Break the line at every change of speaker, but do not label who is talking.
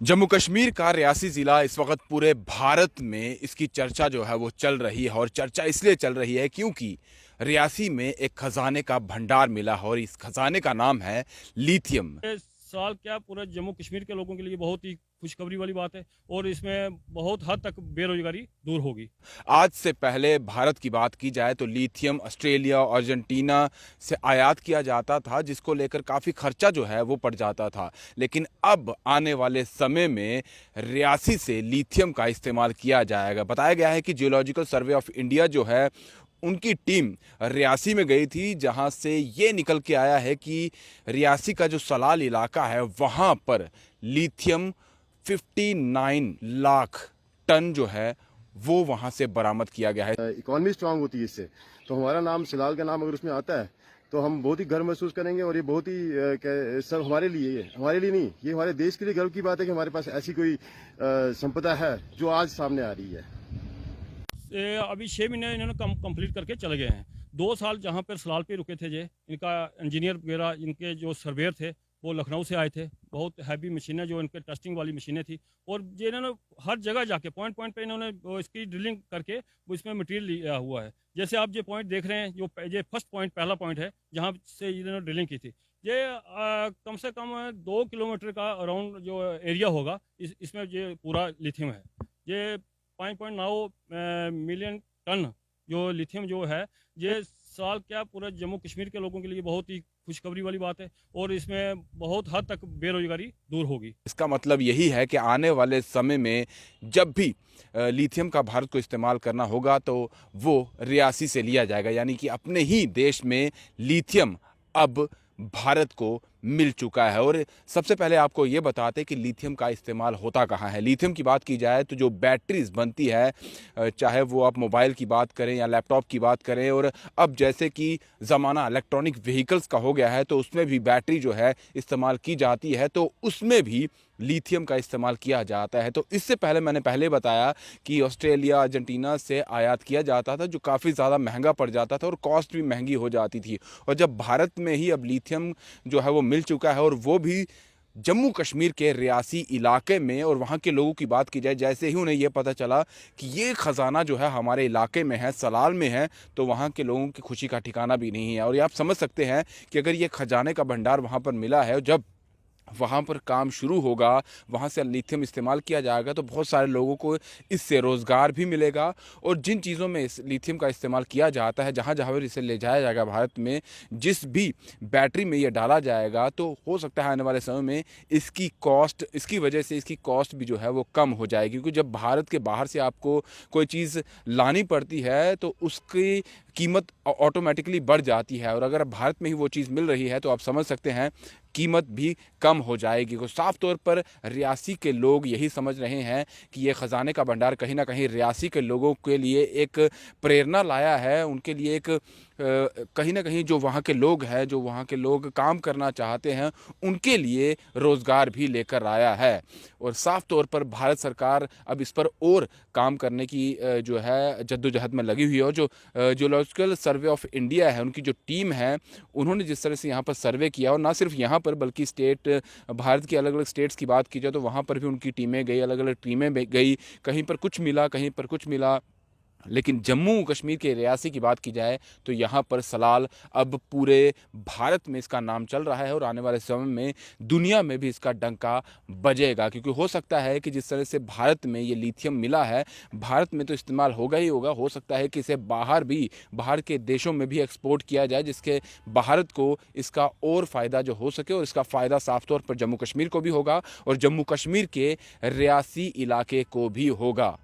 जम्मू कश्मीर का रियासी ज़िला इस वक्त पूरे भारत में इसकी चर्चा जो है वो चल रही है और चर्चा इसलिए चल रही है क्योंकि रियासी में एक खजाने का भंडार मिला है और इस खजाने का नाम है लिथियम।
ये साल क्या पूरे जम्मू कश्मीर के लोगों के लिए बहुत ही खुशखबरी वाली बात है और इसमें बहुत हद तक बेरोजगारी दूर होगी।
आज से पहले भारत की बात की जाए तो लिथियम ऑस्ट्रेलिया और अर्जेंटीना से आयात किया जाता था, जिसको लेकर काफ़ी खर्चा जो है वो पड़ जाता था। लेकिन अब आने वाले समय में रियासी से लिथियम का इस्तेमाल किया जाएगा। बताया गया है कि जियोलॉजिकल सर्वे ऑफ इंडिया जो है उनकी टीम रियासी में गई थी, जहां से ये निकल के आया है कि रियासी का जो सलाल इलाका है वहां पर लिथियम 59 लाख टन जो है वो वहां से बरामद किया गया है।
इकोनॉमी स्ट्रांग होती है इससे। तो हमारा नाम सिलाल का नाम अगर उसमें आता है तो हम बहुत ही गर्व महसूस करेंगे और ये बहुत ही सब हमारे लिए, ये हमारे लिए नहीं, ये हमारे देश के लिए गर्व की बात है कि हमारे पास ऐसी कोई संपदा है जो आज सामने आ रही है।
अभी 6 महीने इन्होंने कंप्लीट करके चले गए हैं। 2 साल जहाँ पर सलाल पे रुके थे, जे इनका इंजीनियर वगैरह, इनके जो सर्वेयर थे वो लखनऊ से आए थे। बहुत हैवी मशीनें जो इनके टेस्टिंग वाली मशीनें थी और जो इन्होंने हर जगह जाके पॉइंट पॉइंट पे इन्होंने इसकी ड्रिलिंग करके वो इसमें मटेरियल लिया हुआ है। जैसे आप जो पॉइंट देख रहे हैं, जो फर्स्ट पॉइंट, पहला पॉइंट है जहाँ से इन्होंने ड्रिलिंग की थी, ये कम से कम 2 किलोमीटर का अराउंड जो एरिया होगा, इसमें ये पूरा लिथियम है। ये 5.9 मिलियन टन जो लिथियम जो है, ये साल क्या पूरे जम्मू कश्मीर के लोगों के लिए बहुत ही खुशखबरी वाली बात है और इसमें बहुत हद तक बेरोजगारी दूर होगी।
इसका मतलब यही है कि आने वाले समय में जब भी लिथियम का भारत को इस्तेमाल करना होगा तो वो रियासी से लिया जाएगा, यानी कि अपने ही देश में लिथियम अब भारत को मिल चुका है। और सबसे पहले आपको ये बताते हैं कि लिथियम का इस्तेमाल होता कहाँ है। लिथियम की बात की जाए तो जो बैटरीज बनती है, चाहे वो आप मोबाइल की बात करें या लैपटॉप की बात करें, और अब जैसे कि ज़माना इलेक्ट्रॉनिक व्हीकल्स का हो गया है तो उसमें भी बैटरी जो है इस्तेमाल की जाती है, तो उसमें भी लिथियम का इस्तेमाल किया जाता है। तो इससे पहले मैंने पहले बताया कि ऑस्ट्रेलिया अर्जेंटीना से आयात किया जाता था, जो काफ़ी ज़्यादा महंगा पड़ जाता था और कॉस्ट भी महंगी हो जाती थी। और जब भारत में ही अब लिथियम जो है वो मिल चुका है और वो भी जम्मू कश्मीर के रियासी इलाके में, और वहाँ के लोगों की बात की जाए, जैसे ही उन्हें यह पता चला कि ये ख़जाना जो है हमारे इलाके में है, सलाल में है, तो वहाँ के लोगों की खुशी का ठिकाना भी नहीं है। और ये आप समझ सकते हैं कि अगर ये खजाने का भंडार वहाँ पर मिला है, जब वहाँ पर काम शुरू होगा, वहाँ से लिथियम इस्तेमाल किया जाएगा, तो बहुत सारे लोगों को इससे रोज़गार भी मिलेगा। और जिन चीज़ों में इस लिथियम का इस्तेमाल किया जाता है, जहाँ जहाँ पर इसे ले जाया जाएगा भारत में, जिस भी बैटरी में ये डाला जाएगा, तो हो सकता है आने वाले समय में इसकी कॉस्ट, इसकी वजह से इसकी कॉस्ट भी जो है वो कम हो जाएगी। क्योंकि जब भारत के बाहर से आपको कोई चीज़ लानी पड़ती है तो उसकी कीमत ऑटोमेटिकली बढ़ जाती है, और अगर भारत में ही वो चीज़ मिल रही है तो आप समझ सकते हैं कीमत भी कम हो जाएगी। तो साफ तौर पर रियासी के लोग यही समझ रहे हैं कि ये ख़जाने का भंडार कहीं ना कहीं रियासी के लोगों के लिए एक प्रेरणा लाया है, उनके लिए एक कहीं ना कहीं जो वहाँ के लोग हैं, जो वहाँ के लोग काम करना चाहते हैं, उनके लिए रोज़गार भी लेकर आया है। और साफ तौर पर भारत सरकार अब इस पर और काम करने की जो है जद्दोजहद में लगी हुई है। और जो जियोलॉजिकल सर्वे ऑफ इंडिया है, उनकी जो टीम है, उन्होंने जिस तरह से यहाँ पर सर्वे किया, और ना सिर्फ यहाँ पर बल्कि स्टेट, भारत की अलग अलग स्टेट्स की बात की जाए तो वहाँ पर भी उनकी टीमें गई, अलग अलग टीमें गई, कहीं पर कुछ मिला, कहीं पर कुछ मिला। लेकिन जम्मू कश्मीर के रियासी की बात की जाए तो यहाँ पर सलाल अब पूरे भारत में इसका नाम चल रहा है और आने वाले समय में दुनिया में भी इसका डंका बजेगा। क्योंकि हो सकता है कि जिस तरह से भारत में ये लिथियम मिला है, भारत में तो इस्तेमाल होगा ही होगा, हो सकता है कि इसे बाहर भी, बाहर के देशों में भी एक्सपोर्ट किया जाए, जिसके भारत को इसका और फ़ायदा जो हो सके। और इसका फ़ायदा साफ तौर पर जम्मू कश्मीर को भी होगा और जम्मू कश्मीर के रियासी इलाके को भी होगा।